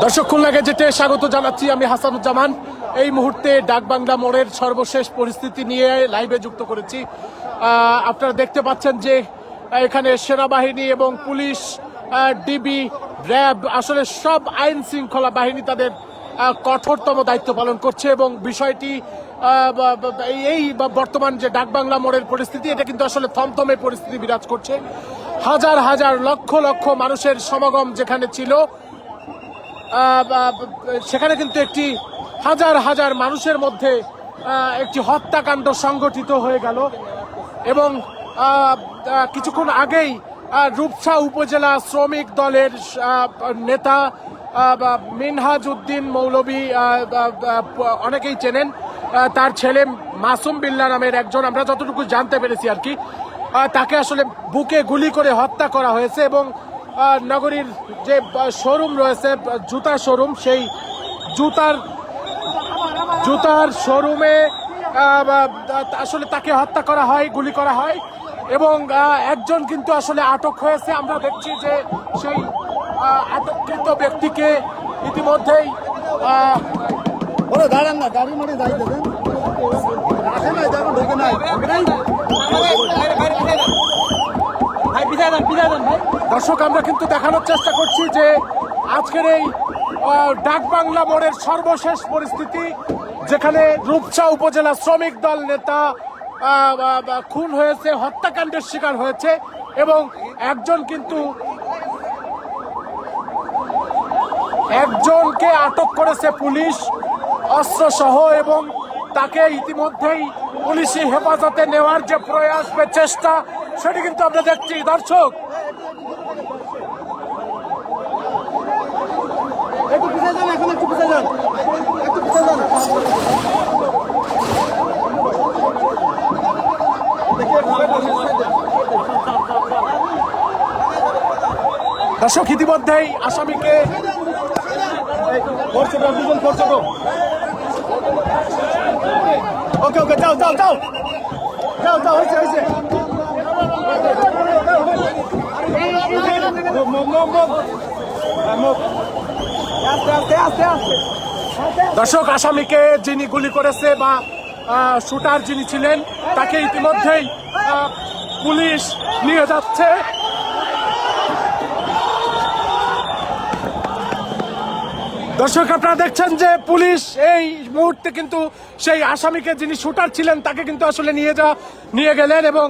দর্শক, খুলনা গেজেটে স্বাগত জানাচ্ছি। আমি হাসানুজ্জামান। এই মুহূর্তে ডাকবাংলা মোড়ের সর্বশেষ পরিস্থিতি নিয়ে লাইভে যুক্ত করেছি। আপনারা দেখতে পাচ্ছেন যে এখানে সেনাবাহিনী এবং পুলিশ, ডিবি, র্যাব, আসলে সব আইন শৃঙ্খলা বাহিনী তাদের কঠোরতম দায়িত্ব পালন করছে এবং বিষয়টি এই বর্তমান যে ডাকবাংলা মোড়ের পরিস্থিতি, এটা কিন্তু আসলে থমথমে পরিস্থিতি বিরাজ করছে। হাজার হাজার লক্ষ লক্ষ মানুষের সমাগম যেখানে ছিল, সেখানে কিন্তু একটি হাজার হাজার মানুষের মধ্যে একটি হত্যাকাণ্ড সংগঠিত হয়ে গেল এবং কিছুক্ষণ আগেই রূপসা উপজেলা শ্রমিক দলের নেতা মিনহাজ উদ্দিন মৌলভী, অনেকেই চেনেন, তার ছেলে মাসুম বিল্লাহ নামের একজন, আমরা যতটুকু জানতে পেরেছি আর কি, তাকে আসলে বুকে গুলি করে হত্যা করা হয়েছে এবং নগরীর যে শোরুম রয়েছে, জুতার শোরুম, সেই জুতার শোরুমে আসলে তাকে হত্যা করা হয়, গুলি করা হয় এবং একজন কিন্তু আসলে আটক হয়েছে। আমরা দেখছি যে সেই আটককৃত ব্যক্তিকে ইতিমধ্যেই দাঁড়ান না, গাড়ি মারি যাই দেবেন। দর্শক, আমরা কিন্তু দেখানোর চেষ্টা করছি যে আজকের এই ডাকবাংলা মোড়ের সর্বশেষ পরিস্থিতি, যেখানে রূপসা উপজেলা শ্রমিক দল নেতা খুন হয়েছে, হত্যাকাণ্ডের শিকার হয়েছে এবং একজনকে আটক করেছে পুলিশ অস্ত্র সহ এবং তাকে ইতিমধ্যেই পুলিশি হেফাজতে নেওয়ার যে প্রয়াস বা চেষ্টা, সেটি কিন্তু আমরা দেখছি। দর্শক, একটু পিছিয়ে যান, এখন একটু পিছিয়ে যান, একটু পিছিয়ে যান। দর্শক, ইতিমধ্যেই আসামিকে ওকে ওকে, যাও যাও যাও যাও যাও, হয়েছে হয়েছে। দর্শক, আসামিকে যিনি গুলি করেছে বা শুটার যিনি ছিলেন, তাকে ইতিমধ্যেই পুলিশ নিয়ে যাচ্ছে। দর্শক, আপনারা দেখছেন যে পুলিশ এই মুহূর্তে কিন্তু সেই আসামিকে যিনি শুটার ছিলেন তাকে কিন্তু আসলে নিয়ে গেলেন এবং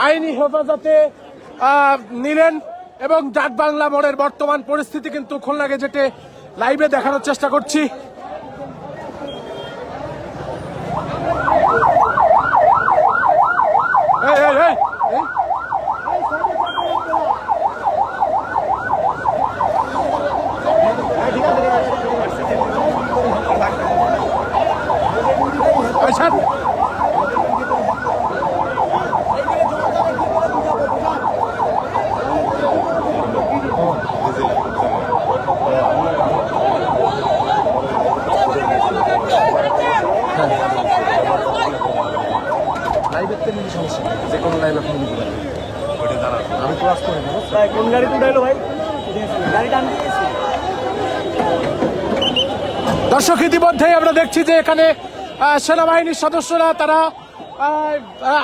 আইনি হেফাজতে নিলেন এবং ডাকবাংলা মোড়ের বর্তমান পরিস্থিতি কিন্তু খুলনা গেজেটে লাইভে দেখানোর চেষ্টা করছি। দর্শক, ইতিমধ্যেই আমরা দেখছি যে এখানে সেনাবাহিনীর সদস্যরা তারা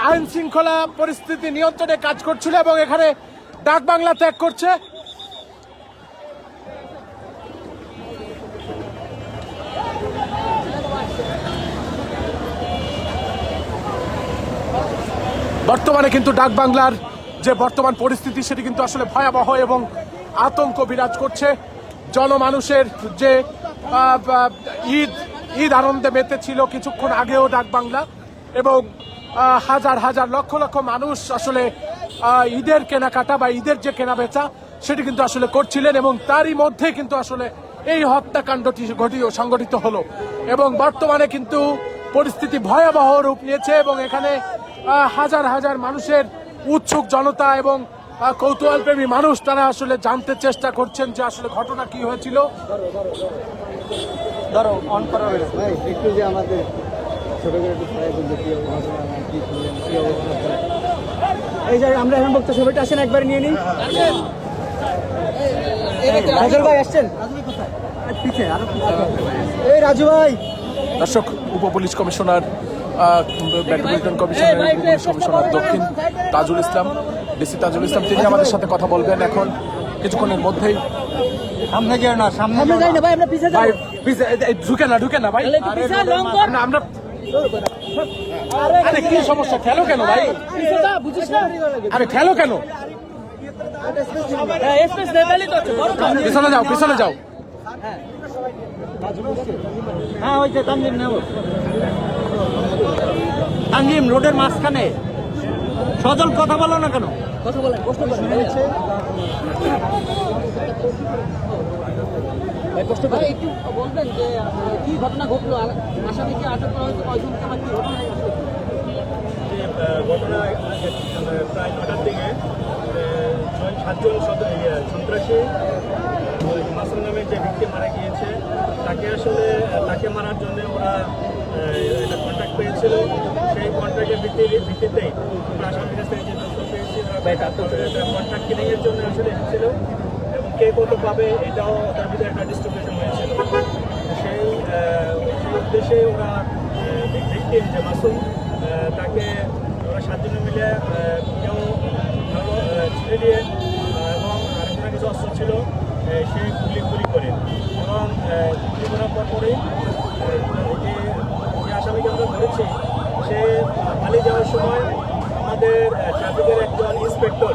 আইন শৃঙ্খলা পরিস্থিতি নিয়ন্ত্রণে কাজ করছিল এবং এখানে ডাকবাংলা ত্যাগ করছে। বর্তমানে কিন্তু ডাকবাংলার যে বর্তমান পরিস্থিতি, সেটি কিন্তু আসলে ভয়াবহ এবং আতঙ্ক বিরাজ করছে। জনমানুষের যে ঈদ আনন্দে মেতেছিল কিছুক্ষণ আগেও ডাকবাংলা এবং হাজার হাজার লক্ষ লক্ষ মানুষ আসলে ঈদের কেনাকাটা বা ঈদের যে কেনা বেচা, সেটি কিন্তু আসলে করছিলেন এবং তারই মধ্যে কিন্তু আসলে এই হত্যাকাণ্ডটি সংঘটিত হলো এবং বর্তমানে কিন্তু পরিস্থিতি ভয়াবহ রূপ নিয়েছে এবং এখানে হাজার হাজার মানুষের উৎসুক জনতা এবং কৌতূহলপ্রেমী মানুষ, তারা আসলে জানতে চেষ্টা করছেন যে আসলে ঘটনা কি হয়েছিল। একটু যে আমাদের ছোট করে একটু ছড়াই বলতে কি ঘটনা, কি করলেন, কি অবস্থা। এই যে আমরা এখন বক্তব্য সবাইটা আসেন, একবার নিয়ে নিই। রাজু ভাই আসছেন? এই রাজু ভাই, দর্শক, উপপুলিশ commissioner metropolitan commissioner police commissioner দক্ষিণ তাজুল ইসলাম, ডিসি তাজুল ইসলাম, তিনি আমাদের সাথে কথা বলবেন এখন কিছুক্ষণের মধ্যেই। সামনে যাও না, সামনে যাই না ভাই, আমরা পিছে ভাই ঢুকে না ভাই, আমরা আরে কি সমস্যা, খেলো কেন ভাই, আরে খেলো কেন, পিছনে যাও। হ্যাঁ ওই যে তানজিম নেব, তানজিম রোডের মাঝখানে সজল কথা বলো না কেন, কথা বলেন, প্রশ্ন করেন ভাই, প্রশ্ন করেন। একটু বলবেন যে কি ঘটনা ঘটলো, আসামিকে আটক করা হয়েছে কয়জনকে, আমার কি ঘটনা ঘটনা প্রায় 9টার দিকে 7জন সন্ত্রাসী ওই মাসুম নামের যে ব্যক্তি মারা গিয়েছে তাকে মারার জন্য ওরা একটা কন্ট্রাক্ট পেয়েছিল। সেই কন্ট্রাক্টের ভিত্তিতেই আমরা আসামির কাছ থেকে যে তথ্য পেয়েছি, কন্ট্রাক্ট কিনিংয়ের জন্য আসলে এসেছিল এবং কে কত পাবে এটাও তার ভিতরে একটা ডিস্ট্রিবিউশন হয়েছিল। সেই উদ্দেশ্যে ওরা ভিক্টিম যে মাসুম, তাকে ওরা 7 জনে মিলে কেউ ছিঁড়ে দিয়ে এবং আরেকজনের কিছু অস্ত্র ছিল, সে গুলি করে এবং গুলি করার পরেই যে আসামিকে আমরা ধরেছি সে পালিয়ে যাওয়ার সময় আমাদের ট্রাফিকের একজন ইন্সপেক্টর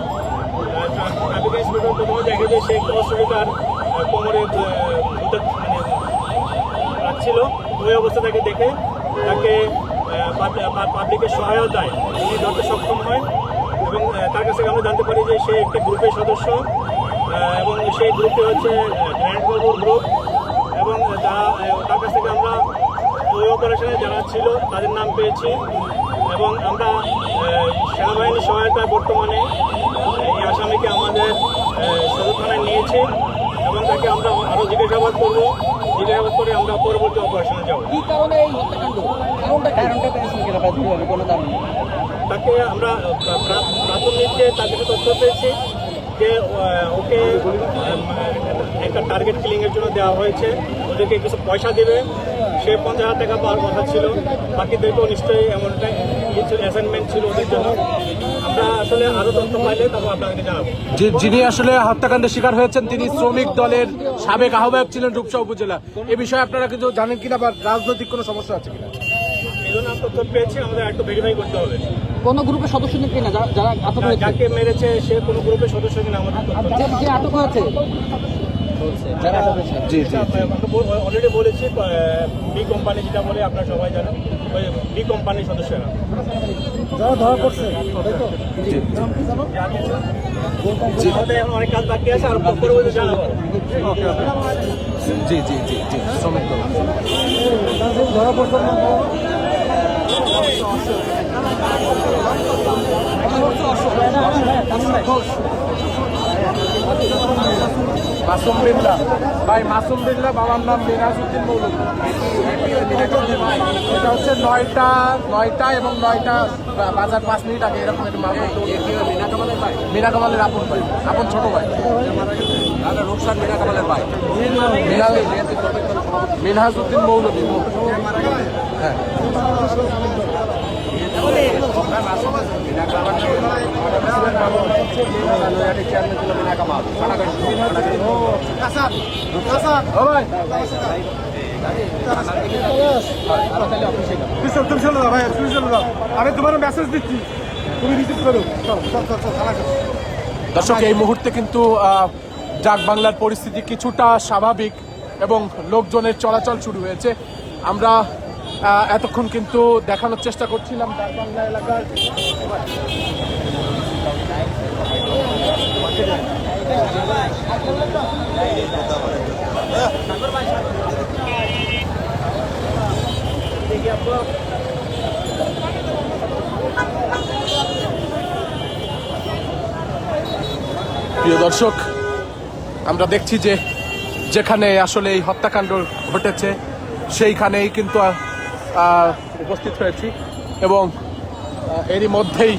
প্রথমে দেখে যে সেই অস্ত্রটি তার কোমরে রাখছিল। ওই অবস্থা তাকে দেখে তাকে পাবলিকের সহায়তায় তিনি ধরতে সক্ষম হয় এবং তার কাছ থেকে আমরা জানতে পারি যে সে একটি গ্রুপের সদস্য এবং সেই গ্রুপটি হচ্ছে গ্র্যান্ড বাবুর গ্রুপ এবং তার কাছ থেকে আমরা ওই অপারেশনে যারা ছিল তাদের নাম পেয়েছি এবং আমরা সেনাবাহিনীর সহায়তায় বর্তমানে এই আসামিকে আমাদের সদর থানায় নিয়েছি এবং তাকে আমরা আরও জিজ্ঞাসাবাদ করবো। জিজ্ঞাসাবাদ করে আমরা পরবর্তী অপারেশনে যাবো। কি কারণে এই হত্যাকাণ্ড, কারণটা পেয়েছেন কিনা কোনো কারণ? তাকে আমরা প্রাথমিক যে তার কাছে তথ্য পেয়েছি যে ওকে একটা টার্গেট কিলিংয়ের জন্য দেওয়া হয়েছে, ওদেরকে কিছু পয়সা দেবে, সে 50,000 টাকা পাওয়ার কথা ছিল, বাকিদেরকেও নিশ্চয়ই এমনটা কিছু অ্যাসাইনমেন্ট ছিল ওদের জন্য। আমরা আসলে আরও তথ্য পাইলে তারপর আপনাদেরকে জানাবো। যিনি আসলে হত্যাকাণ্ডের শিকার হয়েছেন তিনি শ্রমিক দলের সাবেক আহ্বায়ক ছিলেন রূপসা উপজেলা। এ বিষয়ে আপনারা কিছু জানেন কিনা বা রাজনৈতিক কোনো সমস্যা আছে কিনা? এই জন্য তথ্য পেয়েছি, আমাদের একটু ভেরিফাই করতে হবে কোন গ্রুপের সদস্য কিনা যারা আটক হয়েছে, যাকে মেরেছে সে কোনো গ্রুপের সদস্য কিনা আমাদের তথ্য যে আটক হয়েছে। জি অলরেডি বলেছি বি কোম্পানি যেটা বলে আপনারা সবাই জানেন, ওই বি কোম্পানির সদস্যরা যারা ধরা পড়ছে আমাদের এখন অনেক কাজ বাকি আছে, আর পরবর্তী জানাবো। জি শ্রমিক দল ধরা পড়ছে মাসুম বিল্লাহ, ভাই মাসুম বিল্লাহ, বাবার নাম মিনাজউদ্দিন মৌলভী। এটা হচ্ছে 9টা এবং 9টা বাজার 5 মিনিট আগে এরকম একটা মামলা। মিনা কামালের আপন ভাই, আপন ছোট ভাই, রূপসার মিনা কামালের ভাই, মিনহাজউদ্দিন মৌলভী। হ্যাঁ আমি তোমার মেসেজ দিচ্ছি, তুমি রিসিভ করো। দর্শক, এই মুহূর্তে কিন্তু ডাক বাংলার পরিস্থিতি কিছুটা স্বাভাবিক এবং লোকজনের চলাচল শুরু হয়েছে। আমরা এতক্ষণ কিন্তু দেখানোর চেষ্টা করছিলাম ডাক বাংলা এলাকার প্রিয় দর্শক, আমরা দেখছি যে যেখানে আসলে এই হত্যাকাণ্ড ঘটেছে সেইখানেই কিন্তু উপস্থিত হয়েছি এবং এরই মধ্যেই